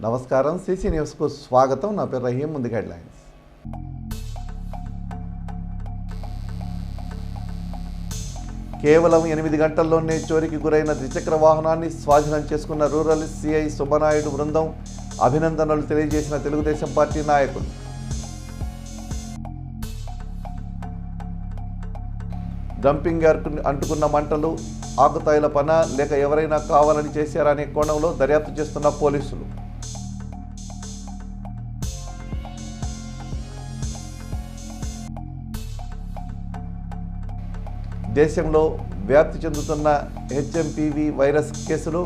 నమస్కారం, సిసి న్యూస్కు స్వాగతం. నా పేరు రహీం. ముందుగా హెడ్లైన్స్. కేవలం 8 గంటల్లోనే చోరీకి గురైన ద్విచక్ర వాహనాన్ని స్వాధీనం చేసుకున్న రూరల్ సిఐ సుబ్బనాయుడు బృందం అభినందనలు తెలియజేసిన తెలుగుదేశం పార్టీ నాయకులు. డంపింగ్ యార్డ్కు అంటుకున్న మంటలు ఆకుతాయిల పన లేక ఎవరైనా కావాలని చేశారనే కోణంలో దర్యాప్తు చేస్తున్న పోలీసులు. దేశంలో వ్యాప్తి చెందుతున్న హెచ్ఎంపీవీ వైరస్ కేసులు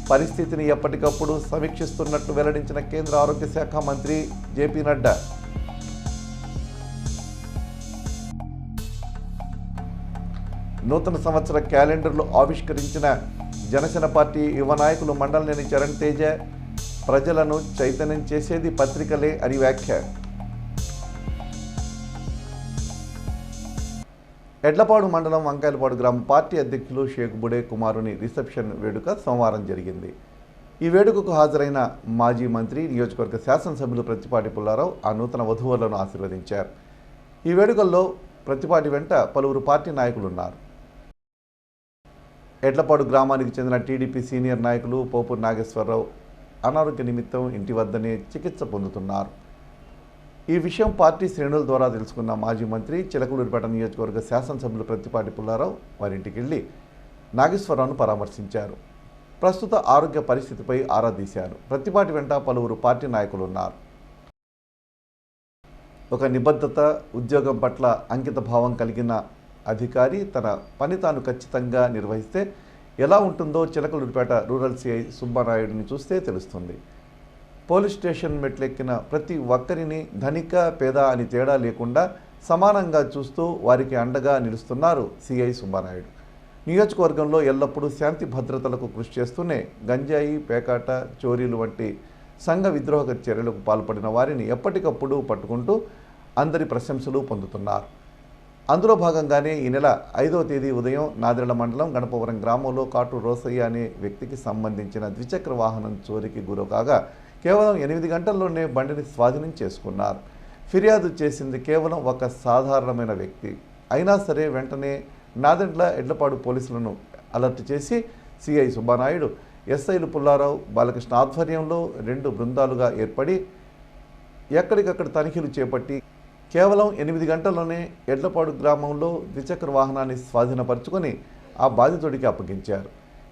పరిస్థితిని ఎప్పటికప్పుడు సమీక్షిస్తున్నట్టు వెల్లడించిన కేంద్ర ఆరోగ్య శాఖ మంత్రి జేపీ నడ్డా. నూతన సంవత్సర క్యాలెండర్లు ఆవిష్కరించిన జనసేన పార్టీ యువ నాయకులు మండలనేని చరణ్ తేజ ప్రజలను చైతన్యం చేసేది పత్రికలే అని వ్యాఖ్య. ఎడ్లపాడు మండలం వంకాయలపాడు గ్రామ పార్టీ అధ్యక్షులు షేక్ బుడే కుమారుని రిసెప్షన్ వేడుక సోమవారం జరిగింది. ఈ వేడుకకు హాజరైన మాజీ మంత్రి, నియోజకవర్గ శాసనసభ్యులు ప్రత్తిపాటి పుల్లారావు ఆ నూతన వధువులను ఆశీర్వదించారు. ఈ వేడుకల్లో ప్రత్తిపాటి వెంట పలువురు పార్టీ నాయకులు ఉన్నారు. ఎడ్లపాడు గ్రామానికి చెందిన టీడీపీ సీనియర్ నాయకులు పోపూరు నాగేశ్వరరావు అనారోగ్య నిమిత్తం ఇంటి వద్దనే చికిత్స పొందుతున్నారు. ఈ విషయం పార్టీ శ్రేణుల ద్వారా తెలుసుకున్న మాజీ మంత్రి, చిలకలూరిపేట నియోజకవర్గ శాసనసభ్యులు ప్రత్తిపాటి పుల్లారావు వారింటికి వెళ్లి నాగేశ్వరరావును పరామర్శించారు. ప్రస్తుత ఆరోగ్య పరిస్థితిపై ఆరా తీశారు. ప్రత్తిపాటి వెంట పలువురు పార్టీ నాయకులు ఉన్నారు. ఒక నిబద్ధత, ఉద్యోగం పట్ల అంకిత భావం కలిగిన అధికారి తన పని తాను ఖచ్చితంగా నిర్వహిస్తే ఎలా ఉంటుందో చిలకలూరిపేట రూరల్ సిఐ సుబ్బనాయుడిని చూస్తే తెలుస్తుంది. పోలీస్ స్టేషన్ మెట్లెక్కిన ప్రతి ఒక్కరిని ధనిక, పేద అని తేడా లేకుండా సమానంగా చూస్తూ వారికి అండగా నిలుస్తున్నారు సిఐ సుబ్బనాయుడు. నియోజకవర్గంలో ఎల్లప్పుడూ శాంతి భద్రతలకు కృషి చేస్తూనే గంజాయి, పేకాట, చోరీలు వంటి సంఘ విద్రోహ చర్యలకు పాల్పడిన వారిని ఎప్పటికప్పుడు పట్టుకుంటూ అందరి ప్రశంసలు పొందుతున్నారు. అందులో భాగంగానే ఈ నెల 5వ తేదీ ఉదయం నాదెళ్ల మండలం గణపవరం గ్రామంలో కాటు రోసయ్య అనే వ్యక్తికి సంబంధించిన ద్విచక్ర వాహనం చోరీకి గురకాగా కేవలం 8 గంటల్లోనే బండిని స్వాధీనం చేసుకున్నారు. ఫిర్యాదు చేసింది కేవలం ఒక సాధారణమైన వ్యక్తి అయినా సరే వెంటనే నాదెండ్ల ఎడ్లపాడు పోలీసులను అలర్ట్ చేసి సిఐ సుబ్బనాయుడు, ఎస్ఐలు పుల్లారావు, బాలకృష్ణ ఆధ్వర్యంలో 2 బృందాలుగా ఏర్పడి ఎక్కడికక్కడ తనిఖీలు చేపట్టి కేవలం 8 గంటల్లోనే ఎడ్లపాడు గ్రామంలో ద్విచక్ర వాహనాన్ని స్వాధీనపరుచుకొని ఆ బాధితుడికి అప్పగించారు.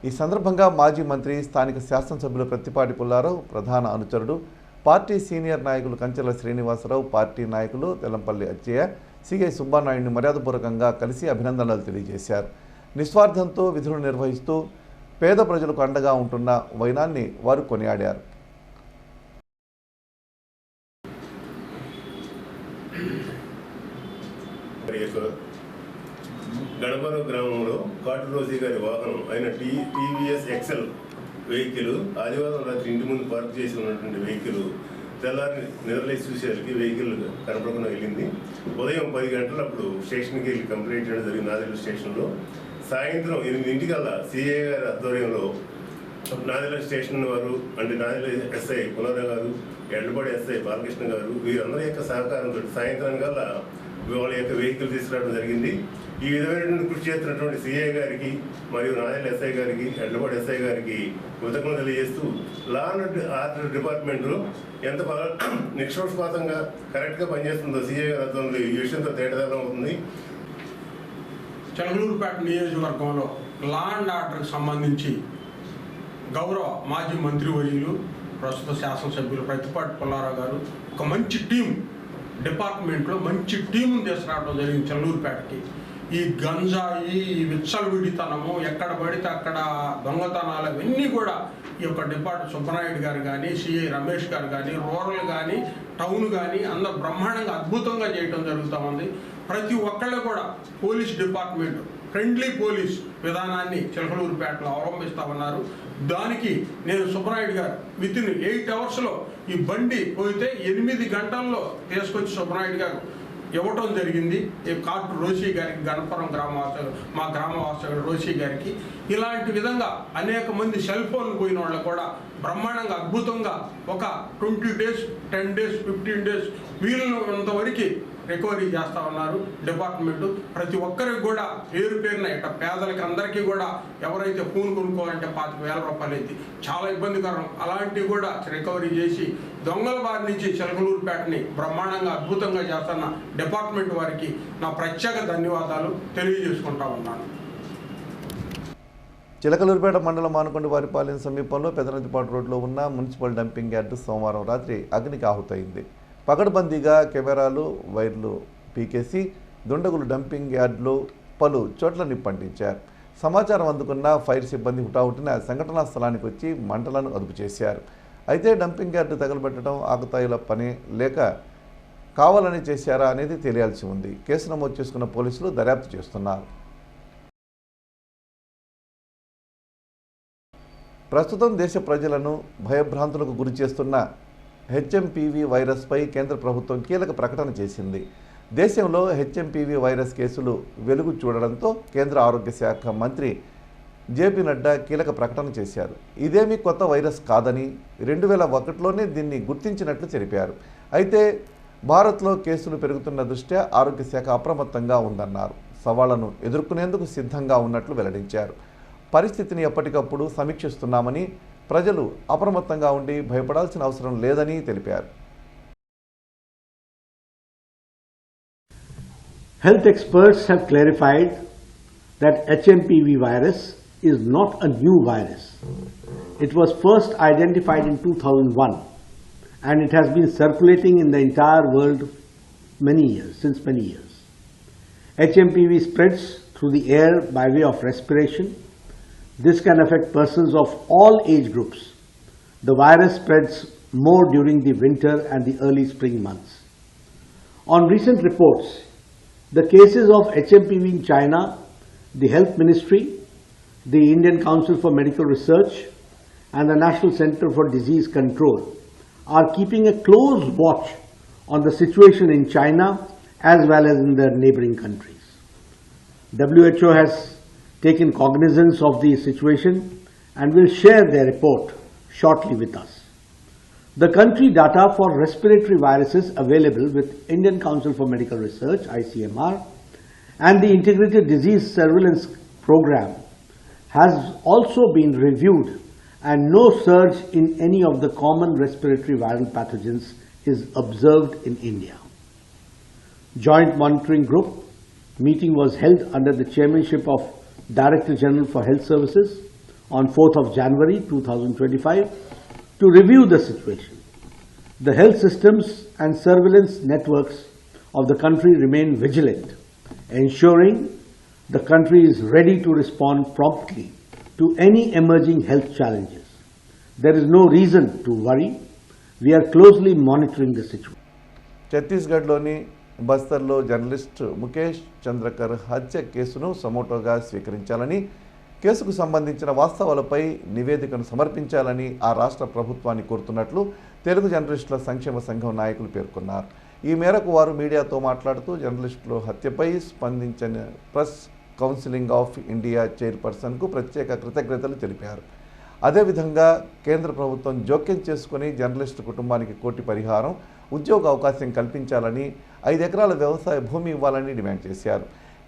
ఈ సందర్భంగా మాజీ మంత్రి, స్థానిక శాసనసభ్యులు ప్రత్తిపాటి పుల్లారావు, ప్రధాన అనుచరుడు, పార్టీ సీనియర్ నాయకులు కంచెల శ్రీనివాసరావు, పార్టీ నాయకులు తెల్లంపల్లి అచ్చయ్య సిఐ సుబ్బనాయుడిని మర్యాదపూర్వకంగా కలిసి అభినందనలు తెలియజేశారు. నిస్వార్థంతో విధులు నిర్వహిస్తూ పేద ప్రజలకు అండగా ఉంటున్న వైనాన్ని వారు కొనియాడారు. గణపవరం గ్రామంలో కాటు రోజీ గారి వాహనం అయిన టీవీఎస్ ఎక్సెల్ వెహికల్ ఆదివారం రాత్రి ఇంటి ముందు పార్క్ చేసి ఉన్నటువంటి వెహికల్ తెల్లారి నిద్రలేసి చూసేసరికి వెహికల్ కనపడకుండా వెళ్ళింది. ఉదయం 10 గంటలప్పుడు స్టేషన్కి వెళ్ళి కంప్లైంట్ చేయడం జరిగింది నాదెళ్ల స్టేషన్లో. సాయంత్రం 8 సిఐ గారి ఆధ్వర్యంలో నాదెళ్ల స్టేషన్ వారు, అంటే నాదెళ్ల ఎస్ఐ పుల్లారావు గారు, ఎడ్లపాడు ఎస్ఐ బాలకృష్ణ గారు, వీరందరి యొక్క సహకారంతో సాయంత్రం వాళ్ళ యొక్క వెహికల్ తీసుకురావడం జరిగింది. ఈ విధమైనటువంటి కృషి చేస్తున్నటువంటి సిఐ గారికి మరియు నాదెళ్ల ఎస్ఐ గారికి, ఎడ్లపాడు ఎస్ఐ గారికి కృతజ్ఞతలు తెలియజేస్తూ లా అండ్ ఆర్డర్ డిపార్ట్మెంట్లో ఎంత నిష్పక్షపాతంగా కరెక్ట్గా పనిచేస్తుందో సిఐ గారి అర్థంలో ఈ విషయంతో తేటతెల్లం అవుతుంది. చిలకలూరిపేట నియోజకవర్గంలో లా అండ్ ఆర్డర్కి సంబంధించి గౌరవ మాజీ మంత్రివర్యులు, ప్రస్తుత శాసనసభ్యులు ప్రత్తిపాటి పుల్లారావు గారు ఒక మంచి టీం, డిపార్ట్మెంట్లో మంచి టీంను తీసుకురావడం జరిగింది చిలకలూరిపేటకి. ఈ గంజాయి, ఈ విచ్చలవిడితనము, ఎక్కడ పడితే అక్కడ దొంగతనాలు, ఇవన్నీ కూడా ఈ యొక్క డిపార్ట్మెంట్ సుబ్బనాయుడు గారు కానీ, సిఐ రమేష్ గారు కానీ, రూరల్ కానీ, టౌన్ కానీ అందరూ బ్రహ్మాండంగా అద్భుతంగా చేయడం జరుగుతూ ఉంది. ప్రతి ఒక్కళ్ళు కూడా పోలీస్ డిపార్ట్మెంట్ ఫ్రెండ్లీ పోలీస్ విధానాన్ని చిలకలూరిపేటలో అవలంబిస్తూ ఉన్నారు. దానికి నేను సుబ్బనాయుడు గారు విత్ ఇన్ 8 అవర్స్లో ఈ బండి పోయితే 8 గంటల్లో తీసుకొచ్చి సుబ్బనాయుడు గారు ఇవ్వటం జరిగింది. ఈ కాటు రోషి గారికి, గణపురం మా గ్రామవాసులు రోషి గారికి. ఇలాంటి విధంగా అనేక మంది సెల్ ఫోన్ పోయిన వాళ్ళు కూడా బ్రహ్మాండంగా అద్భుతంగా ఒక 20 days, 10 days, 15 days వీలున్నంత వరకు రికవరీ చేస్తూ ఉన్నారు డిపార్ట్మెంటు. ప్రతి ఒక్కరికి కూడా పేరున ఇట పేదలకి అందరికీ కూడా ఎవరైతే ఫోన్ కొనుక్కోవాలంటే 25,000 రూపాయలు అయితే చాలా ఇబ్బందికరం. అలాంటివి కూడా రికవరీ చేసి దొంగల బారి నుంచి చిలకలూరుపేటని బ్రహ్మాండంగా అద్భుతంగా చేస్తున్న డిపార్ట్మెంట్ వారికి నా ప్రత్యేక ధన్యవాదాలు తెలియజేసుకుంటా ఉన్నాను. చిలకలూరుపేట మండలం మానుకొండ వారిపాలెం సమీపంలో పెదనదిపాటు రోడ్లో ఉన్న మున్సిపల్ డంపింగ్ యార్డు సోమవారం రాత్రి అగ్నికి ఆహుతైంది. పకడ్బందీగా కెమెరాలు, వైర్లు పీకేసి దుండగులు డంపింగ్ యార్డులో పలు చోట్ల నిప్పంటించారు. సమాచారం అందుకున్న ఫైర్ సిబ్బంది హుటాహుటిన సంఘటనా స్థలానికి వచ్చి మంటలను అదుపు చేశారు. అయితే డంపింగ్ యార్డు తగలబెట్టడం ఆకతాయిల పని లేక కావాలని చేశారా అనేది తెలియాల్సి ఉంది. కేసు నమోదు చేసుకున్న పోలీసులు దర్యాప్తు చేస్తున్నారు. ప్రస్తుతం దేశ ప్రజలను భయభ్రాంతులకు గురి చేస్తున్న హెచ్ఎంపీవీ వైరస్పై కేంద్ర ప్రభుత్వం కీలక ప్రకటన చేసింది. దేశంలో హెచ్ఎంపీవీ వైరస్ కేసులు వెలుగు చూడడంతో కేంద్ర ఆరోగ్య శాఖ మంత్రి జేపీ నడ్డా కీలక ప్రకటన చేశారు. ఇదేమీ కొత్త వైరస్ కాదని 2001లోనే దీన్ని గుర్తించినట్లు తెలిపారు. అయితే భారత్లో కేసులు పెరుగుతున్న దృష్ట్యా ఆరోగ్య శాఖ అప్రమత్తంగా ఉందన్నారు. సవాళ్లను ఎదుర్కొనేందుకు సిద్ధంగా ఉన్నట్లు వెల్లడించారు. పరిస్థితిని ఎప్పటికప్పుడు సమీక్షిస్తున్నామని, ప్రజలు అప్రమత్తంగా ఉండి భయపడాల్సిన అవసరం లేదని తెలిపారు. Health experts have clarified that HMPV virus is not a new virus. It was first identified in 2001 and it has been circulating in the entire world since many years. HMPV spreads through the air by way of respiration. This can affect persons of all age groups. The virus spreads more during the winter and the early spring months. On recent reports, the cases of HMPV in China, the Health Ministry, the Indian Council for Medical Research and the National Center for Disease Control are keeping a close watch on the situation in China as well as in the neighboring countries. WHO has taken cognizance of the situation and will share their report shortly with us. The country data for respiratory viruses available with Indian Council for Medical Research, ICMR, and the Integrated Disease Surveillance Program has also been reviewed and no surge in any of the common respiratory viral pathogens is observed in India. Joint Monitoring Group meeting was held under the chairmanship of Director General for Health Services on 4th of January 2025 to review the situation. The health systems and surveillance networks of the country remain vigilant, ensuring the country is ready to respond promptly to any emerging health challenges. There is no reason to worry. We are closely monitoring the situation. ఛత్తీస్గఢ్లోని బస్తర్లో journalist Mukesh Chandrakar హత్య కేసును సమోటోగా స్వీకరించాలని, కేసుకు సంబంధించిన వాస్తవాలపై నివేదికను సమర్పించాలని ఆ రాష్ట్ర ప్రభుత్వాన్ని కోరుతున్నట్లు తెలుగు జర్నలిస్టుల సంక్షేమ సంఘం నాయకులు పేర్కొన్నారు. ఈ మేరకు వారు మీడియాతో మాట్లాడుతూ జర్నలిస్టుల హత్యపై స్పందించిన ప్రెస్ కౌన్సిలింగ్ ఆఫ్ ఇండియా చైర్పర్సన్కు ప్రత్యేక కృతజ్ఞతలు తెలిపారు. అదేవిధంగా కేంద్ర ప్రభుత్వం జోక్యం చేసుకుని జర్నలిస్టు కుటుంబానికి 1 కోటి పరిహారం, ఉద్యోగ అవకాశం కల్పించాలని, 5 ఎకరాల వ్యవసాయ భూమి ఇవ్వాలని డిమాండ్ చేశారు.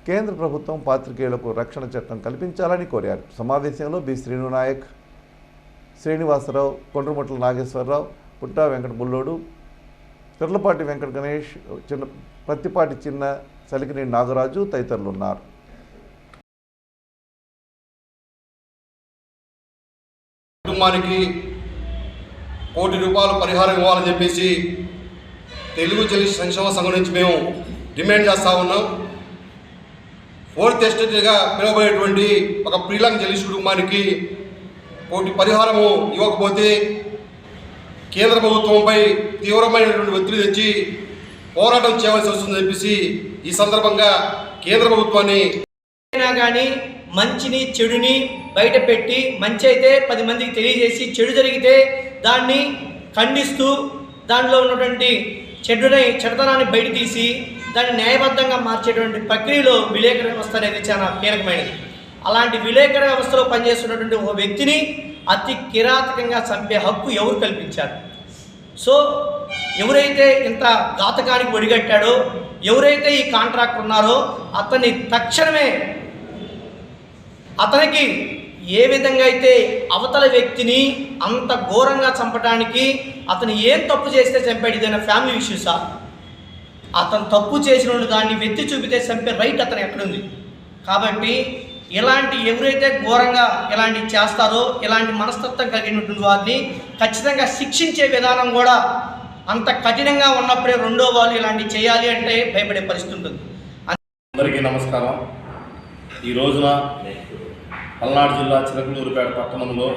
కేంద్ర ప్రభుత్వం పాత్రికేయులకు రక్షణ చట్టం కల్పించాలని కోరారు. సమావేశంలో బి శ్రీనునాయక్, శ్రీనివాసరావు, కొండ్రముట్ల నాగేశ్వరరావు, పుట్టా వెంకట బుల్లోడు, తిర్లపాటి వెంకట గణేష్, పత్తిపాటి చిన్న, సలికినేని నాగరాజు తదితరులు ఉన్నారు. కుటుంబానికి 1 కోటి రూపాయల పరిహారం ఇవ్వాలని చెప్పేసి తెలుగు జర్నలిస్ట్ సంక్షేమ సంఘం నుంచి మేము డిమాండ్ చేస్తూ ఉన్నాం. 4th ఎస్టేట్గా పిలువబడేటువంటి ఒక ప్రీలాంగ్ జర్నలిస్ట్ కుటుంబానికి 1 కోటి పరిహారము ఇవ్వకపోతే కేంద్ర ప్రభుత్వంపై తీవ్రమైనటువంటి ఒత్తిడి తెచ్చి పోరాటం చేయవలసి వస్తుందని చెప్పేసి ఈ సందర్భంగా కేంద్ర ప్రభుత్వాన్ని కానీ మంచిని చెడుని బయట పెట్టి, మంచి అయితే 10 మందికి తెలియజేసి, చెడు జరిగితే దాన్ని ఖండిస్తూ దానిలో ఉన్నటువంటి చెడుతనాన్ని బయట తీసి దాన్ని న్యాయబద్ధంగా మార్చేటువంటి ప్రక్రియలో విలేకరుల వ్యవస్థ అనేది చాలా కీలకమైనది. అలాంటి విలేకరుల వ్యవస్థలో పనిచేస్తున్నటువంటి ఒక వ్యక్తిని అతి కిరాతకంగా చంపే హక్కు ఎవరు కల్పించారు? సో ఎవరైతే ఇంత ఘాతకానికి ఒడిగట్టాడో, ఎవరైతే ఈ కాంట్రాక్ట్ ఉన్నారో అతన్ని తక్షణమే అతనికి ఏ విధంగా అయితే అవతల వ్యక్తిని అంత ఘోరంగా చంపడానికి అతను ఏం తప్పు చేస్తే చంపాడు, ఇదైనా ఫ్యామిలీ ఇష్యూసా? అతను తప్పు చేసిన దాన్ని వెత్తి చూపితే చంపే రైట్ అతను ఎక్కడుంది? కాబట్టి ఇలాంటి ఎవరైతే ఘోరంగా ఇలాంటివి చేస్తారో, ఇలాంటి మనస్తత్వం కలిగినటువంటి వారిని ఖచ్చితంగా శిక్షించే విధానం కూడా అంత కఠినంగా ఉన్నప్పుడే రెండో వాళ్ళు ఇలాంటివి చేయాలి అంటే భయపడే పరిస్థితి ఉంటుంది. అందరికీ నమస్కారం. ఈ రోజున పల్నాడు జిల్లా చిలకలూరుపేట పట్టణంలో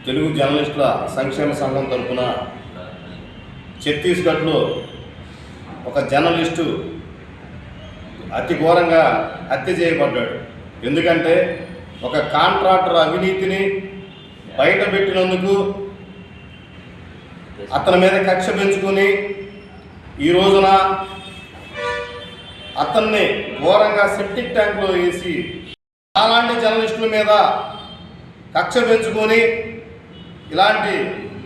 తెలుగు జర్నలిస్టుల సంక్షేమ సంఘం తరఫున ఛత్తీస్గఢ్లో ఒక జర్నలిస్టు అతి ఘోరంగా హత్య చేయబడ్డాడు. ఎందుకంటే ఒక కాంట్రాక్టర్ అవినీతిని బయటపెట్టినందుకు అతని మీద కక్ష పెంచుకొని ఈ రోజున అతన్ని ఘోరంగా సెప్టిక్ ట్యాంక్లో వేసి అలాంటి జర్నలిస్టుల మీద కక్ష పెంచుకొని ఇలాంటి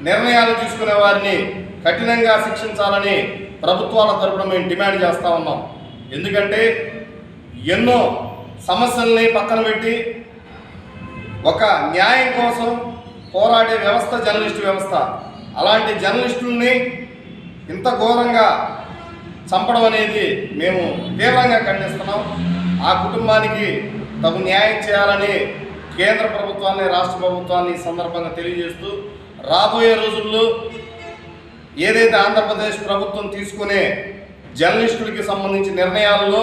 నిర్ణయాలు తీసుకునే వారిని కఠినంగా శిక్షించాలని ప్రభుత్వాల తరపున మేము డిమాండ్ చేస్తూ ఉన్నాం. ఎందుకంటే ఎన్నో సమస్యల్ని పక్కన పెట్టి ఒక న్యాయం కోసం పోరాడే వ్యవస్థ జర్నలిస్టు వ్యవస్థ. అలాంటి జర్నలిస్టుల్ని ఇంత ఘోరంగా చంపడం అనేది మేము తీవ్రంగా ఖండిస్తున్నాం. ఆ కుటుంబానికి తగు న్యాయం చేయాలని కేంద్ర ప్రభుత్వాన్ని, రాష్ట్ర ప్రభుత్వాన్ని ఈ సందర్భంగా తెలియజేస్తూ రాబోయే రోజుల్లో ఏదైతే ఆంధ్రప్రదేశ్ ప్రభుత్వం తీసుకునే జర్నలిస్టులకి సంబంధించిన నిర్ణయాల్లో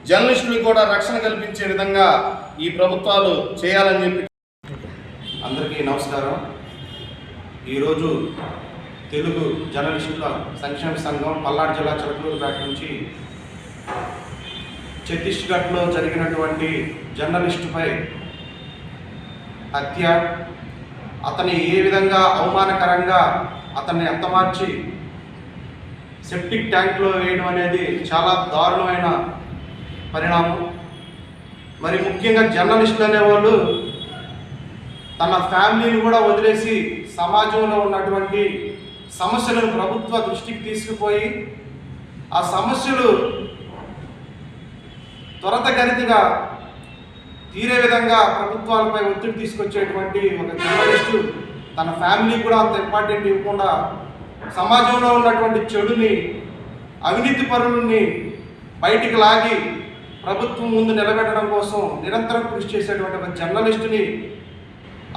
జర్నలిస్టులకు కూడా రక్షణ కల్పించే విధంగా ఈ ప్రభుత్వాలు చేయాలని చెప్పి. అందరికీ నమస్కారం. ఈరోజు తెలుగు జర్నలిస్టుల సంక్షేమ సంఘం పల్నాడు జిల్లా చిలకలూరుపేట నుంచి ఛత్తీస్గఢ్లో జరిగినటువంటి జర్నలిస్టుపై హత్య, అతని ఏ విధంగా అవమానకరంగా అతన్ని హతమార్చి సెప్టిక్ ట్యాంక్లో వేయడం అనేది చాలా దారుణమైన పరిణామం. మరి ముఖ్యంగా జర్నలిస్టులు అనేవాళ్ళు తన ఫ్యామిలీని కూడా వదిలేసి సమాజంలో ఉన్నటువంటి సమస్యలను ప్రభుత్వ దృష్టికి తీసుకుపోయి ఆ సమస్యలు త్వరితగతిగా తీరే విధంగా ప్రభుత్వాలపై ఒత్తిడి తీసుకొచ్చేటువంటి ఒక జర్నలిస్టు తన ఫ్యామిలీకి కూడా అంత ఇంపార్టెంట్ ఇవ్వకుండా సమాజంలో ఉన్నటువంటి చెడుని, అవినీతి పరులని బయటికి లాగి ప్రభుత్వం ముందు నిలబెట్టడం కోసం నిరంతరం కృషి చేసేటువంటి ఒక జర్నలిస్టుని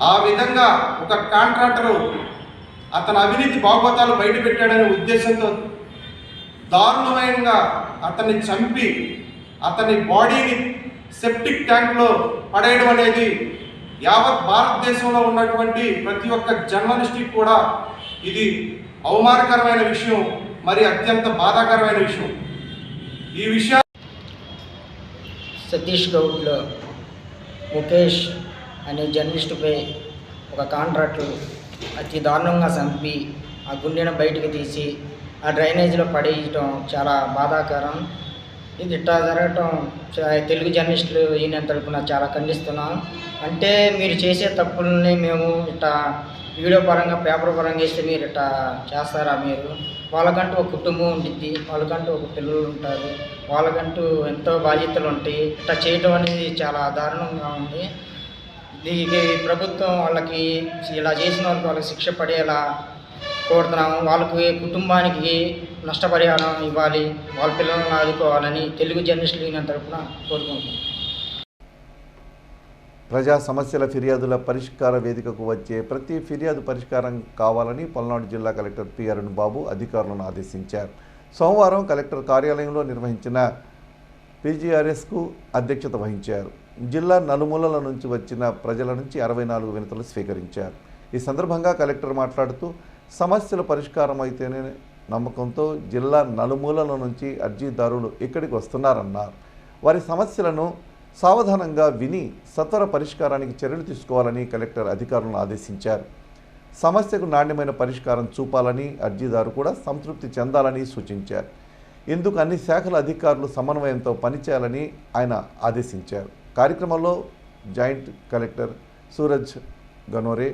ఆ విధంగా ఒక కాంట్రాక్టరు అతని అవినీతి భాగవతాలు బయటపెట్టాడనే ఉద్దేశంతో దారుణంగా అతన్ని చంపి అతని బాడీని సెప్టిక్ ట్యాంక్లో పడేయడం అనేది యావత్ భారతదేశంలో ఉన్నటువంటి ప్రతి ఒక్క జర్నలిస్ట్కి కూడా ఇది అవమానకరమైన విషయం, మరి అత్యంత బాధాకరమైన విషయం. ఈ విషయం ఛత్తీస్గఢ్లో ముఖేష్ అనే జర్నలిస్టుపై ఒక కాంట్రాక్టర్ అతి దారుణంగా చంపి ఆ గుండెను బయటకు తీసి ఆ డ్రైనేజీలో పడేయటం చాలా బాధాకరం. ఇది ఇట్లా జరగటం తెలుగు జర్నలిస్టులు యూనియన్ తరపున చాలా ఖండిస్తున్నాం. అంటే మీరు చేసే తప్పుల్ని మేము ఇట్లా వీడియో పరంగా, పేపర్ పరంగా వేస్తే మీరు ఇట్లా చేస్తారా? మీరు వాళ్ళకంటూ ఒక కుటుంబం ఉంటుంది, వాళ్ళకంటూ ఒక పిల్లలు ఉంటారు, వాళ్ళకంటూ ఎంతో బాధ్యతలు ఉంటాయి. ఇట్లా చేయటం అనేది చాలా దారుణంగా ఉంది. దీనికి ప్రభుత్వం వాళ్ళకి ఇలా చేసిన వాళ్ళకి శిక్ష పడేలా కోరుతున్నాము. వాళ్ళకి కుటుంబానికి నష్టపరిహారం ఇవ్వాలి, వాళ్ళ పిల్లలను ఆదుకోవాలని తెలుగు జర్నలిస్టులు యూనియన్ తరఫున కోరుకుంటున్నాం. ప్రజా సమస్యల ఫిర్యాదుల పరిష్కార వేదికకు వచ్చే ప్రతి ఫిర్యాదు పరిష్కారం కావాలని పల్నాడు జిల్లా కలెక్టర్ పి. అరుణ్ బాబు అధికారులను ఆదేశించారు. సోమవారం కలెక్టర్ కార్యాలయంలో నిర్వహించిన పీజీఆర్ఎస్కు అధ్యక్షత వహించారు. జిల్లా నలుమూలల నుంచి వచ్చిన ప్రజల నుంచి 64 వినతులు స్వీకరించారు. ఈ సందర్భంగా కలెక్టర్ మాట్లాడుతూ సమస్యల పరిష్కారం అయితేనే నమ్మకంతో జిల్లా నలుమూలల నుంచి అర్జీదారులు ఇక్కడికి వస్తున్నారన్నారు. వారి సమస్యలను సావధానంగా విని సత్వర పరిష్కారానికి చర్యలు తీసుకోవాలని కలెక్టర్ అధికారులను ఆదేశించారు. సమస్యకు నాణ్యమైన పరిష్కారం చూపాలని, అర్జీదారు కూడా సంతృప్తి చెందాలని సూచించారు. ఇందుకు అన్ని శాఖల అధికారులు సమన్వయంతో పనిచేయాలని ఆయన ఆదేశించారు. కార్యక్రమంలో జాయింట్ కలెక్టర్ సూరజ్ గనోరే,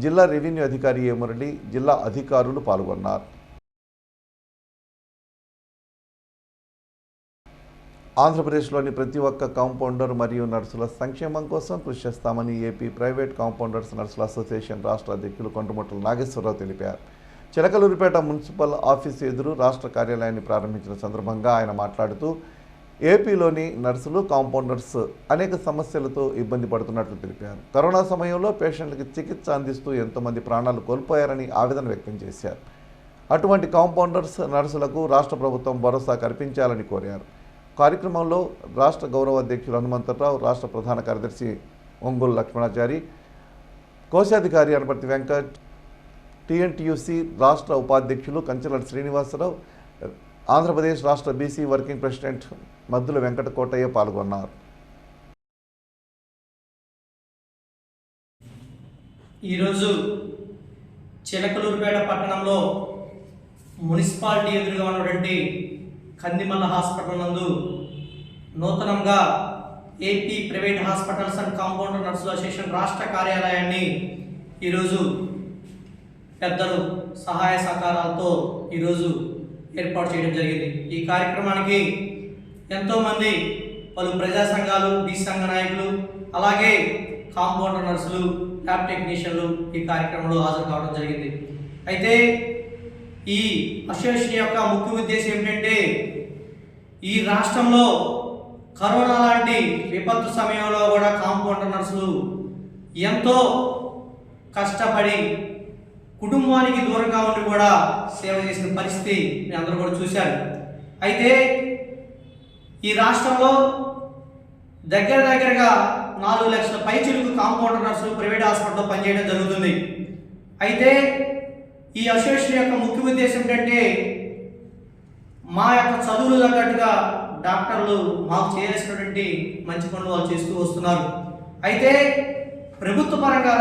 జిల్లా రెవెన్యూ అధికారి ఏ మురళి, జిల్లా అధికారులు పాల్గొన్నారు. ఆంధ్రప్రదేశ్లోని ప్రతి ఒక్క కాంపౌండర్ మరియు నర్సుల సంక్షేమం కోసం కృషి చేస్తామని ఏపీ ప్రైవేట్ కాంపౌండర్స్ నర్సుల అసోసియేషన్ రాష్ట్ర అధ్యక్షులు కొండముట్ల నాగేశ్వరరావు తెలిపారు. చిలకలూరిపేట మున్సిపల్ ఆఫీసు ఎదురు రాష్ట్ర కార్యాలయాన్ని ప్రారంభించిన సందర్భంగా ఆయన మాట్లాడుతూ ఏపీలోని నర్సులు, కాంపౌండర్స్ అనేక సమస్యలతో ఇబ్బంది పడుతున్నట్లు తెలిపారు. కరోనా సమయంలో పేషెంట్లకు చికిత్స అందిస్తూ ఎంతోమంది ప్రాణాలు కోల్పోయారని ఆవేదన వ్యక్తం చేశారు. అటువంటి కాంపౌండర్స్, నర్సులకు రాష్ట్ర ప్రభుత్వం భరోసా కల్పించాలని కోరారు. కార్యక్రమంలో రాష్ట్ర గౌరవ అధ్యక్షులు హనుమంతరావు, రాష్ట్ర ప్రధాన కార్యదర్శి ఒంగోలు లక్ష్మణాచారి, కోశాధికారి అనపర్తి వెంకట్, టీఎన్టీయూసీ రాష్ట్ర ఉపాధ్యక్షులు కంచెల శ్రీనివాసరావు, ఆంధ్రప్రదేశ్ రాష్ట్ర BC working president Maddula Venkata Kotaiah పాల్గొన్నారు. ఈరోజు చిలకలూరుపేట పట్టణంలో మున్సిపాలిటీ ఎదురుగా ఉన్నటువంటి కందిమల్ల హాస్పిటల్ నందు నూతనంగా AP private hospitals and compounder నర్సుల అసోసియేషన్ రాష్ట్ర కార్యాలయాన్ని ఈరోజు పెద్దలు సహాయ సహకారాలతో ఈరోజు ఏర్పాటు చేయడం జరిగింది. ఈ కార్యక్రమానికి ఎంతోమంది పలు ప్రజా సంఘాలు, బీసీ సంఘ నాయకులు, అలాగే కాంపౌండర్ నర్సులు, ల్యాబ్ టెక్నీషియన్లు ఈ కార్యక్రమంలో హాజరు కావడం జరిగింది. అయితే ఈ అసోసియేషన్ యొక్క ముఖ్య ఉద్దేశం ఏంటంటే ఈ రాష్ట్రంలో కరోనా లాంటి విపత్తు సమయంలో కూడా కాంపౌండర్ నర్సులు ఎంతో కష్టపడి కుటుంబానికి దూరంగా ఉండి కూడా సేవ చేసిన పరిస్థితి మీ అందరూ కూడా చూశారు. అయితే ఈ రాష్ట్రంలో దగ్గరగా 4 లక్షల పైచిలుకు కాంపౌండర్ నర్సులు ప్రైవేట్ హాస్పిటల్లో పనిచేయడం జరుగుతుంది. అయితే ఈ అసోసియేషన్ యొక్క ముఖ్య ఉద్దేశం ఏంటంటే మా యొక్క చదువులు తగ్గట్టుగా డాక్టర్లు మాకు చేయాల్సినటువంటి మంచి పనులు వాళ్ళు చేస్తూ వస్తున్నారు. అయితే ప్రభుత్వ పరంగా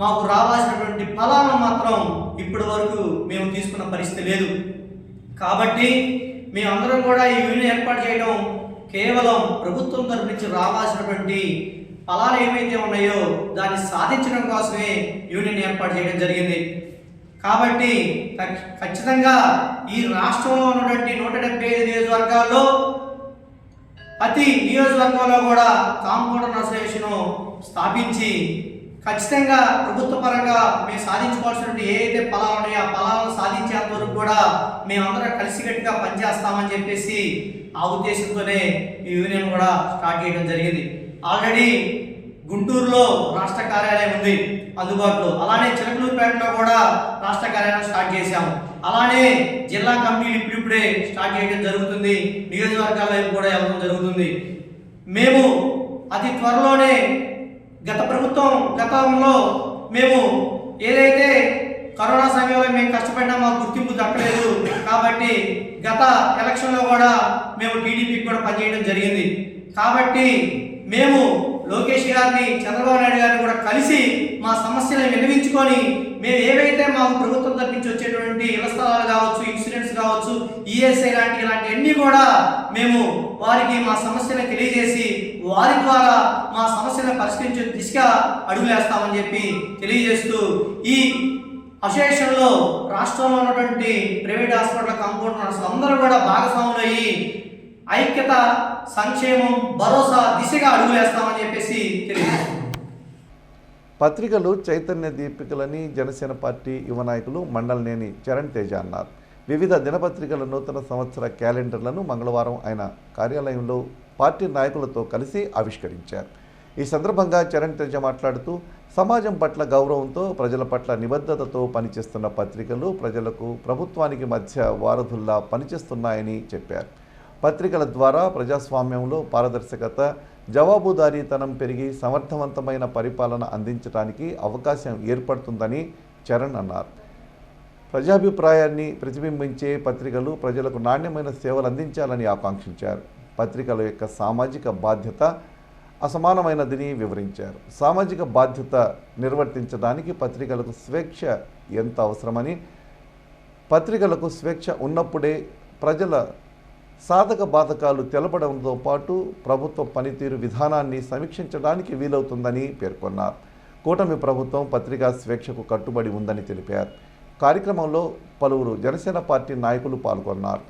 మాకు రావాల్సినటువంటి ఫలాలను మాత్రం ఇప్పటి వరకు మేము తీసుకున్న పరిస్థితి లేదు. కాబట్టి మేమందరం కూడా ఈ యూనియన్ ఏర్పాటు చేయడం కేవలం ప్రభుత్వం తరపు నుంచి రావాల్సినటువంటి ఫలాలు ఏవైతే ఉన్నాయో దాన్ని సాధించడం కోసమే యూనియన్ ఏర్పాటు చేయడం జరిగింది. కాబట్టి ఖచ్చితంగా ఈ రాష్ట్రంలో ఉన్నటువంటి 175 నియోజకవర్గాల్లో ప్రతి నియోజకవర్గంలో కూడా కాంపౌండర్ అసోసియేషన్ స్థాపించి ఖచ్చితంగా ప్రభుత్వ పరంగా మేము సాధించుకోవాల్సినటువంటి ఏదైతే ఫలాలు ఉన్నాయో ఆ ఫలాలను సాధించేంత వరకు కూడా మేమందరం కలిసికట్టుగా పనిచేస్తామని చెప్పేసి ఆ ఉద్దేశంతోనే ఈ యూనియన్ కూడా స్టార్ట్ చేయడం జరిగింది. ఆల్రెడీ గుంటూరులో రాష్ట్ర కార్యాలయం ఉంది అందుబాటులో, అలానే చిలకలూరుపేటలో కూడా రాష్ట్ర కార్యాలయం స్టార్ట్ చేశాము. అలానే జిల్లా కమిటీలు ఇప్పుడిప్పుడే స్టార్ట్ చేయడం జరుగుతుంది, నియోజకవర్గాల వైపు కూడా వెళ్ళడం జరుగుతుంది. మేము అతి త్వరలోనే గతంలో మేము ఏదైతే కరోనా సమయంలో మేము కష్టపడినా మాకు గుర్తింపు దక్కలేదు కాబట్టి గత ఎలక్షన్లో కూడా మేము టీడీపీకి కూడా పనిచేయడం జరిగింది. కాబట్టి మేము లోకేష్ గారిని, చంద్రబాబు నాయుడు గారిని కూడా కలిసి మా సమస్యలను విన్నవించుకొని మేము ఏవైతే మాకు ప్రభుత్వం తరపించి వచ్చేటువంటి ఇళ్ల స్థలాలు కావచ్చు, ఇన్సూరెన్స్ కావచ్చు, ఈఎస్ఐ ఇలాంటివన్నీ కూడా మేము వారికి మా సమస్యలను తెలియజేసి వారి ద్వారా మా సమస్యలను పరిష్కరించే దిశగా అడుగులేస్తామని చెప్పి తెలియజేస్తూ ఈ అసోసియేషన్లో రాష్ట్రంలో ఉన్నటువంటి ప్రైవేట్ హాస్పిటల్ కాంపౌండర్ నర్సులు అందరూ కూడా భాగస్వాములయ్యి ఐక్యత, సంక్షేమం, భరోసా దిశగా అడుగులేస్తామని చెప్పేసి తెలియజేస్తున్నాం. పత్రికలు చైతన్య దీపికలని జనసేన పార్టీ యువ నాయకులు మండలనేని చరణ్ తేజ అన్నారు. వివిధ దినపత్రికల నూతన సంవత్సర క్యాలెండర్లను మంగళవారం ఆయన కార్యాలయంలో పార్టీ నాయకులతో కలిసి ఆవిష్కరించారు. ఈ సందర్భంగా చరణ్ తేజ మాట్లాడుతూ సమాజం పట్ల గౌరవంతో, ప్రజల పట్ల నిబద్ధతతో పనిచేస్తున్న పత్రికలు ప్రజలకు, ప్రభుత్వానికి మధ్య వారధుల్లా పనిచేస్తున్నాయని చెప్పారు. పత్రికల ద్వారా ప్రజాస్వామ్యంలో పారదర్శకత, జవాబుదారీతనం పెరిగి సమర్థవంతమైన పరిపాలన అందించడానికి అవకాశం ఏర్పడుతుందని చరణ్ అన్నారు. ప్రజాభిప్రాయాన్ని ప్రతిబింబించే పత్రికలు ప్రజలకు నాణ్యమైన సేవలు అందించాలని ఆకాంక్షించారు. పత్రికల యొక్క సామాజిక బాధ్యత అసమానమైనదని వివరించారు. సామాజిక బాధ్యత నిర్వర్తించడానికి పత్రికలకు స్వేచ్ఛ ఎంత అవసరమని, పత్రికలకు స్వేచ్ఛ ఉన్నప్పుడే ప్రజల సాధక బాధకాలు తెలపడంతో పాటు ప్రభుత్వ పనితీరు విధానాన్ని సమీక్షించడానికి వీలవుతుందని పేర్కొన్నారు. కూటమి ప్రభుత్వం పత్రికా స్వేచ్ఛకు కట్టుబడి ఉందని తెలిపారు. కార్యక్రమంలో పలువురు జనసేన పార్టీ నాయకులు పాల్గొన్నారు.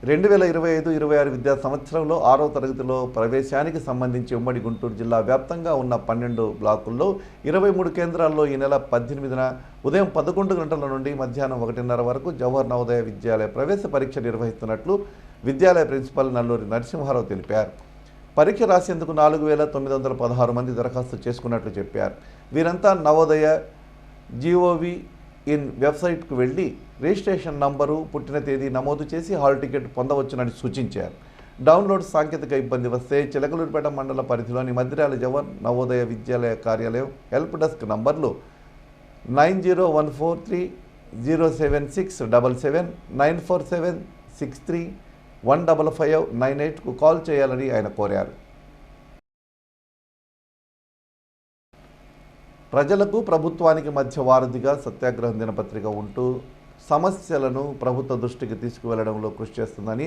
2025-26 విద్యా సంవత్సరంలో 6వ తరగతిలో ప్రవేశానికి సంబంధించి ఉమ్మడి గుంటూరు జిల్లా వ్యాప్తంగా ఉన్న 12 బ్లాకుల్లో 23 కేంద్రాల్లో ఈ నెల 18న ఉదయం 11 గంటల నుండి మధ్యాహ్నం 1:30 వరకు జవహర్ నవోదయ విద్యాలయ ప్రవేశ పరీక్ష నిర్వహిస్తున్నట్లు విద్యాలయ ప్రిన్సిపల్ నల్లూరి నరసింహారావు తెలిపారు. పరీక్ష రాసేందుకు 4,916 మంది దరఖాస్తు చేసుకున్నట్లు చెప్పారు. వీరంతా నవోదయ GOV ఇన్ వెబ్సైట్కు వెళ్ళి రిజిస్ట్రేషన్ నంబరు, పుట్టిన తేదీ నమోదు చేసి హాల్ టికెట్ పొందవచ్చునని సూచించారు. డౌన్లోడ్ సాంకేతిక ఇబ్బంది వస్తే చిలకలూరిపేట మండల పరిధిలోని మద్దిరాల జవహర్ నవోదయ విద్యాలయ కార్యాలయం హెల్ప్ డెస్క్ నంబర్లు 9014307677, 9476315598కు కాల్ చేయాలని ఆయన కోరారు. ప్రజలకు ప్రభుత్వానికి మధ్య వారధిగా సత్యాగ్రహం దినపత్రిక ఉంటూ సమస్యలను ప్రభుత్వ దృష్టికి తీసుకువెళ్లడంలో కృషి చేస్తుందని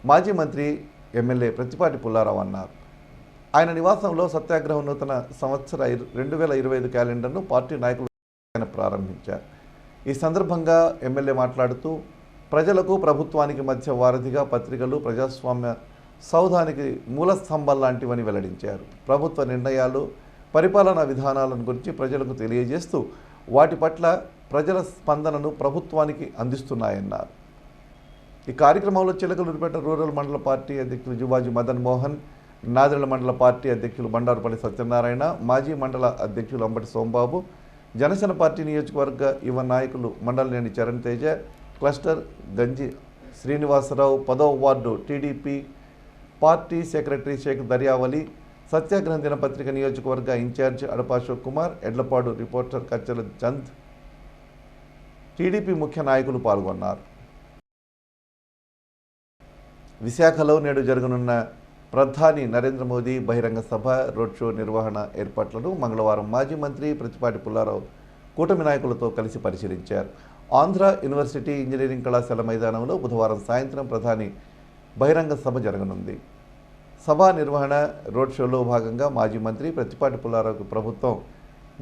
మాజీ మంత్రి ఎమ్మెల్యే ప్రత్తిపాటి పుల్లారావు అన్నారు. ఆయన నివాసంలో సత్యాగ్రహం నూతన సంవత్సర 2025 క్యాలెండర్ను పార్టీ నాయకులు ప్రారంభించారు. ఈ సందర్భంగా ఎమ్మెల్యే మాట్లాడుతూ ప్రజలకు ప్రభుత్వానికి మధ్య వారధిగా పత్రికలు ప్రజాస్వామ్య సౌధానికి మూల స్తంభం లాంటివని వెల్లడించారు. ప్రభుత్వ నిర్ణయాలు, పరిపాలనా విధానాలను గురించి ప్రజలకు తెలియజేస్తూ వాటి పట్ల ప్రజల స్పందనను ప్రభుత్వానికి అందిస్తున్నాయన్నారు. ఈ కార్యక్రమంలో చిలకలూరిపేట రూరల్ మండల పార్టీ అధ్యక్షులు జువాజీ మదన్ మోహన్, నాదెళ్ల మండల పార్టీ అధ్యక్షులు బండారుపల్లి సత్యనారాయణ, మాజీ మండల అధ్యక్షులు అంబటి సోంబాబు, జనసేన పార్టీ నియోజకవర్గ యువ నాయకులు మండలనేని చరణ్ తేజ, క్లస్టర్ గంజి శ్రీనివాసరావు, 10వ ward TDP party secretary Shaik Daryavali, Satyagraham దినపత్రిక నియోజకవర్గ incharge Adapa Ashok Kumar, Edlapadu reporter Kachala Chand, TDP ముఖ్య నాయకులు పాల్గొన్నారు. విశాఖలో నేడు జరగనున్న ప్రధాని నరేంద్ర మోదీ బహిరంగ సభ, రోడ్ షో నిర్వహణ ఏర్పాట్లను మంగళవారం మాజీ మంత్రి ప్రత్తిపాటి పుల్లారావు కూటమి నాయకులతో కలిసి పరిశీలించారు. ఆంధ్ర యూనివర్సిటీ ఇంజనీరింగ్ కళాశాల మైదానంలో బుధవారం సాయంత్రం ప్రధాని బహిరంగ సభ జరగనుంది. సభ నిర్వహణ, రోడ్ షోలో భాగంగా మాజీ మంత్రి ప్రత్తిపాటి పుల్లారావుకు ప్రభుత్వం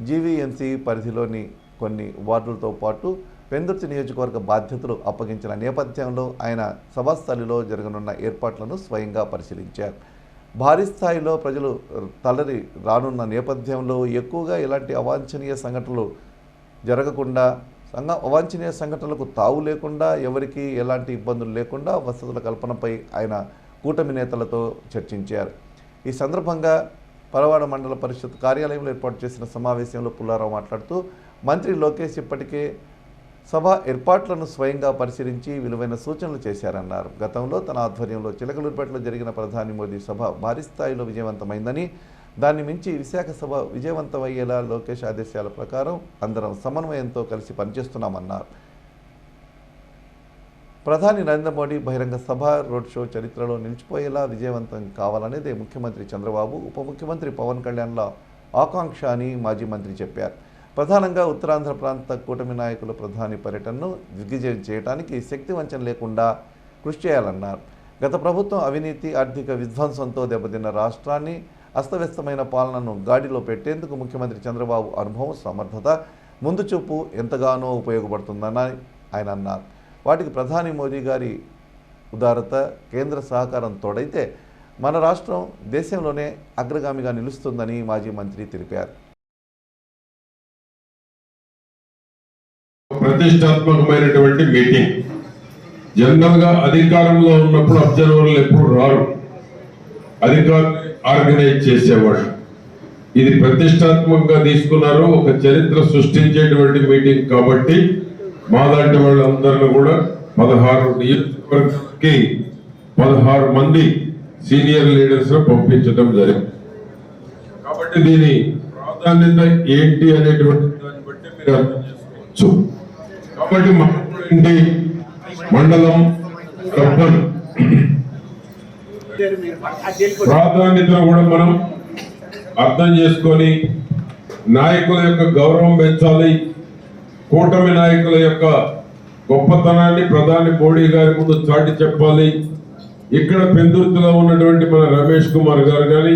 జీవీఎంసీ పరిధిలోని కొన్ని వార్డులతో పాటు పెందుర్తి నియోజకవర్గ బాధ్యతలు అప్పగించిన నేపథ్యంలో ఆయన సభాస్థలిలో జరగనున్న ఏర్పాట్లను స్వయంగా పరిశీలించారు. భారీ స్థాయిలో ప్రజలు తలరి రానున్న నేపథ్యంలో ఎక్కువగా ఇలాంటి అవాంఛనీయ సంఘటనలు జరగకుండా, అవాంఛనీయ సంఘటనలకు తావు లేకుండా, ఎవరికి ఎలాంటి ఇబ్బందులు లేకుండా వసతుల కల్పనపై ఆయన కూటమి నేతలతో చర్చించారు. ఈ సందర్భంగా పరవాడ మండల పరిషత్ కార్యాలయంలో ఏర్పాటు చేసిన సమావేశంలో పుల్లారావు మాట్లాడుతూ మంత్రి లోకేష్ ఇప్పటికే సభ ఏర్పాట్లను స్వయంగా పరిశీలించి విలువైన సూచనలు చేశారన్నారు. గతంలో తన ఆధ్వర్యంలో చిలకలూరిపేటలో జరిగిన ప్రధాని మోదీ సభ భారీ స్థాయిలో విజయవంతమైందని, దాన్ని మించి విశాఖ సభ విజయవంతమయ్యేలా లోకేష్ ఆదేశాల ప్రకారం అందరం సమన్వయంతో కలిసి పనిచేస్తున్నామన్నారు. ప్రధాని నరేంద్ర మోడీ బహిరంగ సభ, రోడ్ షో చరిత్రలో నిలిచిపోయేలా విజయవంతం కావాలనేదే ముఖ్యమంత్రి చంద్రబాబు, ఉప ముఖ్యమంత్రి పవన్ కళ్యాణ్ల ఆకాంక్ష అని మాజీ మంత్రి చెప్పారు. ప్రధానంగా ఉత్తరాంధ్ర ప్రాంత కూటమి నాయకుల ప్రధాని పర్యటనను దిగ్విజయం చేయడానికి శక్తి వంచన లేకుండా కృషి చేయాలన్నారు. గత ప్రభుత్వం అవినీతి, ఆర్థిక విధ్వంసంతో దెబ్బతిన్న రాష్ట్రాన్ని, అస్తవ్యస్తమైన పాలనను గాడిలో పెట్టేందుకు ముఖ్యమంత్రి చంద్రబాబు అనుభవం, సమర్థత, ముందు చూపు ఎంతగానో ఉపయోగపడుతుందని ఆయన అన్నారు. వాటికి ప్రధాని మోదీ గారి ఉదారత, కేంద్ర సహకారం తోడైతే మన రాష్ట్రం దేశంలోనే అగ్రగామిగా నిలుస్తుందని మాజీ మంత్రి తెలిపారు. ప్రతిష్టాత్మకమైనటువంటి మీటింగ్. జనరల్ గా అధికారంలో ఉన్నప్పుడు అబ్జర్వర్లు ఎప్పుడు రారు, అధికారులు ఆర్గనైజ్ చేసేవాడు. ఇది ప్రతిష్టాత్మకంగా తీసుకున్నారు, ఒక చరిత్ర సృష్టించేటువంటి మీటింగ్ కాబట్టి మాలాంటి వాళ్ళందరినీ కూడా 16 నియోజకవర్గానికి 16 మంది సీనియర్ లీడర్స్ పంపించడం జరిగింది. కాబట్టి దీని ప్రాధాన్యత ఏంటి అనేటువంటి దాన్ని బట్టి మీరు అర్థం చేసుకోవచ్చు. కాబట్టి మనకి మండలం ప్రాధాన్యతను కూడా మనం అర్థం చేసుకొని నాయకుల యొక్క గౌరవం పెంచాలి, కూటమి నాయకుల యొక్క గొప్పతనాన్ని ప్రధాని మోడీ గారి ముందు చాటి చెప్పాలి. ఇక్కడ పెందుర్తిలో ఉన్నటువంటి మన రమేష్ కుమార్ గారు కానీ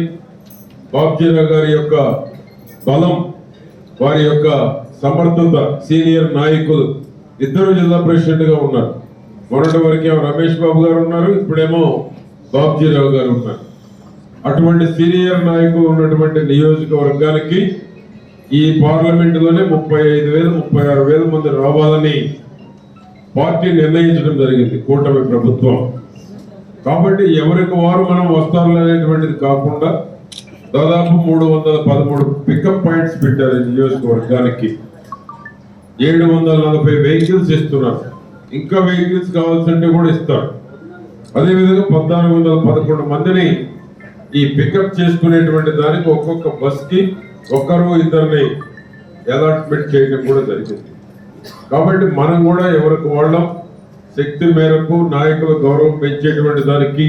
బాబ్జీరావు గారి యొక్క బలం, వారి యొక్క సమర్థత, సీనియర్ నాయకులు ఇద్దరు జిల్లా ప్రెసిడెంట్ గా ఉన్నారు. మొన్నటి వరకేమో రమేష్ బాబు గారు ఉన్నారు, ఇప్పుడేమో బాబ్జీరావు గారు ఉన్నారు. అటువంటి సీనియర్ నాయకులు ఉన్నటువంటి నియోజకవర్గానికి ఈ పార్లమెంటులోనే 35,000-36,000 మంది రావాలని పార్టీ నిర్ణయించడం జరిగింది, కూటమి ప్రభుత్వం. కాబట్టి ఎవరికి వారు మనం వస్తారు అనేటువంటిది కాకుండా దాదాపు 313 పికప్ పాయింట్స్ పెట్టారు ఈ నియోజకవర్గానికి. 740 వెహికల్స్ ఇస్తున్నారు, ఇంకా వెహికల్స్ కావాల్సింటే కూడా ఇస్తారు. అదేవిధంగా 1411 మందిని ఈ పికప్ చేసుకునేటువంటి దానికి ఒక్కొక్క బస్ కి ఒక్కరు ఇద్దరిని అలాట్మెంట్ చేయడం కూడా జరిగింది. కాబట్టి మనం కూడా ఎవరికి వాళ్ళం శక్తి మేరకు నాయకుల గౌరవం పెంచేటువంటి దానికి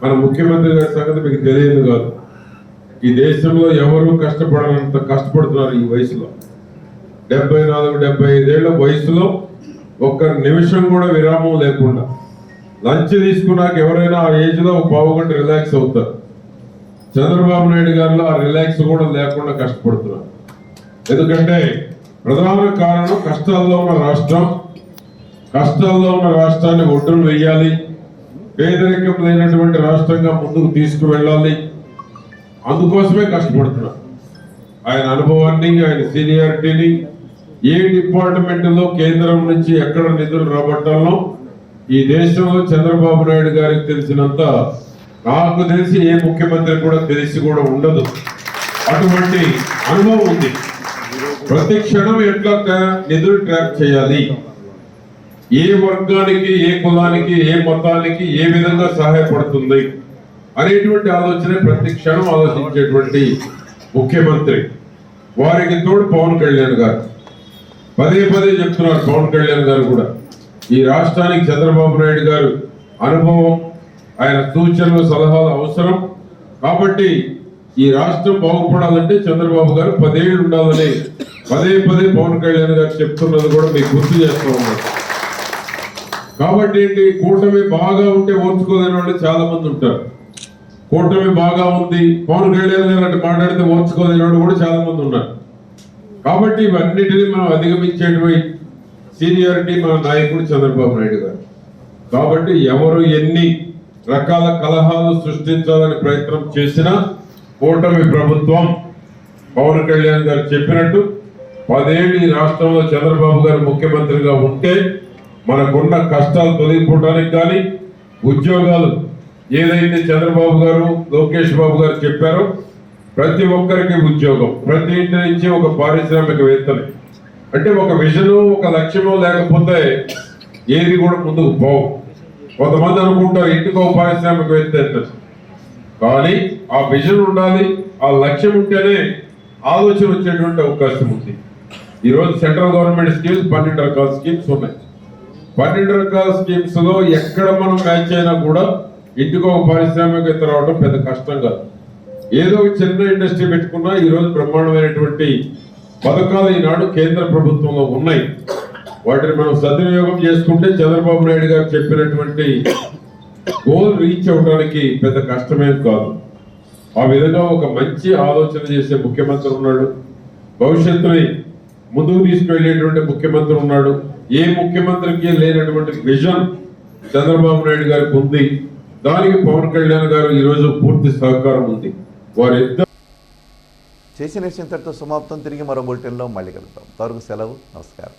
మన ముఖ్యమంత్రి గారి సంగతి మీకు తెలియదు కాదు. ఈ దేశంలో ఎవరు కష్టపడనంత కష్టపడుతున్నారు ఈ వయసులో. 74-75 ఏళ్ల వయసులో ఒక్క నిమిషం కూడా విరామం లేకుండా లంచ్ తీసుకున్నాక ఎవరైనా ఆ ఏజ్ లో 1/4 గంట రిలాక్స్ అవుతారు. చంద్రబాబు నాయుడు గారిలో ఆ రిలాక్స్ కూడా లేకుండా కష్టపడుతున్నారు. ఎందుకంటే ప్రధాన కారణం కష్టాల్లో ఉన్న రాష్ట్రం, కష్టాల్లో ఉన్న రాష్ట్రాన్ని ఒడ్డును వేయాలి, పేదరికం లేనటువంటి రాష్ట్రంగా ముందుకు తీసుకువెళ్ళాలి. అందుకోసమే కష్టపడుతున్నారు. ఆయన అనుభవాన్ని, ఆయన సీనియారిటీని, ఏ డిపార్ట్మెంట్లో కేంద్రం నుంచి ఎక్కడ నిధులు రాబట్టాలో ఈ దేశంలో చంద్రబాబు నాయుడు గారికి తెలిసినంత నాకు తెలిసి ఏ ముఖ్యమంత్రి కూడా తెలిసి కూడా ఉండదు. అటువంటి అనుభవం ఉంది. ప్రతి క్షణం ఎట్లా నిధులు ట్రాప్ చేయాలి, ఏ వర్గానికి, ఏ కులానికి, ఏ మతానికి ఏ విధంగా సహాయపడుతుంది అనేటువంటి ఆలోచన ప్రతి క్షణం ఆలోచించేటువంటి ముఖ్యమంత్రి. వారికి తోడు పవన్ కళ్యాణ్ గారు పదే చెప్తున్నారు. పవన్ కళ్యాణ్ గారు కూడా ఈ రాష్ట్రానికి చంద్రబాబు నాయుడు గారు అనుభవం, ఆయన సూచనలు, సలహాలు అవసరం. కాబట్టి ఈ రాష్ట్రం బాగుపడాలంటే చంద్రబాబు గారు 10 ఏళ్ళు ఉండాలని పదే పవన్ కళ్యాణ్ గారు చెప్తున్నది కూడా మీకు గుర్తు చేస్తూ ఉన్నారు. కాబట్టి ఏంటి, కూటమి బాగా ఉంటే ఓర్చుకోలేని వాళ్ళు చాలా మంది ఉంటారు. కూటమి బాగా ఉంది, పవన్ కళ్యాణ్ గారు అంటే మాట్లాడితే ఓర్చుకోలేని వాళ్ళు కూడా చాలా మంది ఉన్నారు. కాబట్టి ఇవన్నిటిని మనం అధిగమించేటువంటి సీనియారిటీ మన నాయకుడు చంద్రబాబు నాయుడు గారు. కాబట్టి ఎవరు ఎన్ని రకాల కలహాలు సృష్టించాలని ప్రయత్నం చేసినా కూటమి ప్రభుత్వం పవన్ కళ్యాణ్ గారు చెప్పినట్టు 10 ఏళ్ళు ఈ రాష్ట్రంలో చంద్రబాబు గారు ముఖ్యమంత్రిగా ఉంటే మనకున్న కష్టాలు తొలగిపోవడానికి కానీ, ఉద్యోగాలు ఏదైతే చంద్రబాబు గారు, లోకేష్ బాబు గారు చెప్పారో ప్రతి ఒక్కరికి ఉద్యోగం, ప్రతి ఇంటి నుంచి ఒక పారిశ్రామికవేత్తని, అంటే ఒక విజను, ఒక లక్ష్యమో లేకపోతే ఏది కూడా ముందుకు పోవు. కొంతమంది అనుకుంటారు ఇంటికి ఒక పారిశ్రామికవేత్త ఎంత, కానీ ఆ విజన్ ఉండాలి, ఆ లక్ష్యం ఉంటేనే ఆలోచన వచ్చేటువంటి అవకాశం ఉంది. ఈరోజు సెంట్రల్ గవర్నమెంట్ స్కీమ్స్ 12 రకాల స్కీమ్స్ ఉన్నాయి. 12 రకాల స్కీమ్స్ లో ఎక్కడ మనం మ్యాచ్ అయినా కూడా ఇంటికి ఒక పారిశ్రామికవేత్త రావడం పెద్ద కష్టం కాదు. ఏదో ఒక చిన్న ఇండస్ట్రీ పెట్టుకున్నా ఈరోజు బ్రహ్మాండమైనటువంటి పథకాలు ఈనాడు కేంద్ర ప్రభుత్వంలో ఉన్నాయి. వాటిని మనం సద్వినియోగం చేసుకుంటే చంద్రబాబు నాయుడు గారు చెప్పినటువంటి గోల్ రీచ్ అవడానికి పెద్ద కష్టమేం కాదు. ఆ విధంగా ఒక మంచి ఆలోచన చేసే ముఖ్యమంత్రి ఉన్నాడు, భవిష్యత్తుని ముందుకు తీసుకువెళ్ళేటువంటి ముఖ్యమంత్రి ఉన్నాడు. ఏ ముఖ్యమంత్రికి లేనటువంటి విజన్ చంద్రబాబు నాయుడు గారికి ఉంది. దానికి పవన్ కళ్యాణ్ గారు ఈరోజు పూర్తి సహకారం ఉంది. వారిద్దరు చేసిన విషయం ఇంతటితో సమాప్తం. తిరిగి మరో బులెటిన్లో మళ్ళీ కలుద్దాం. తరకు సెలవు. నమస్కారం.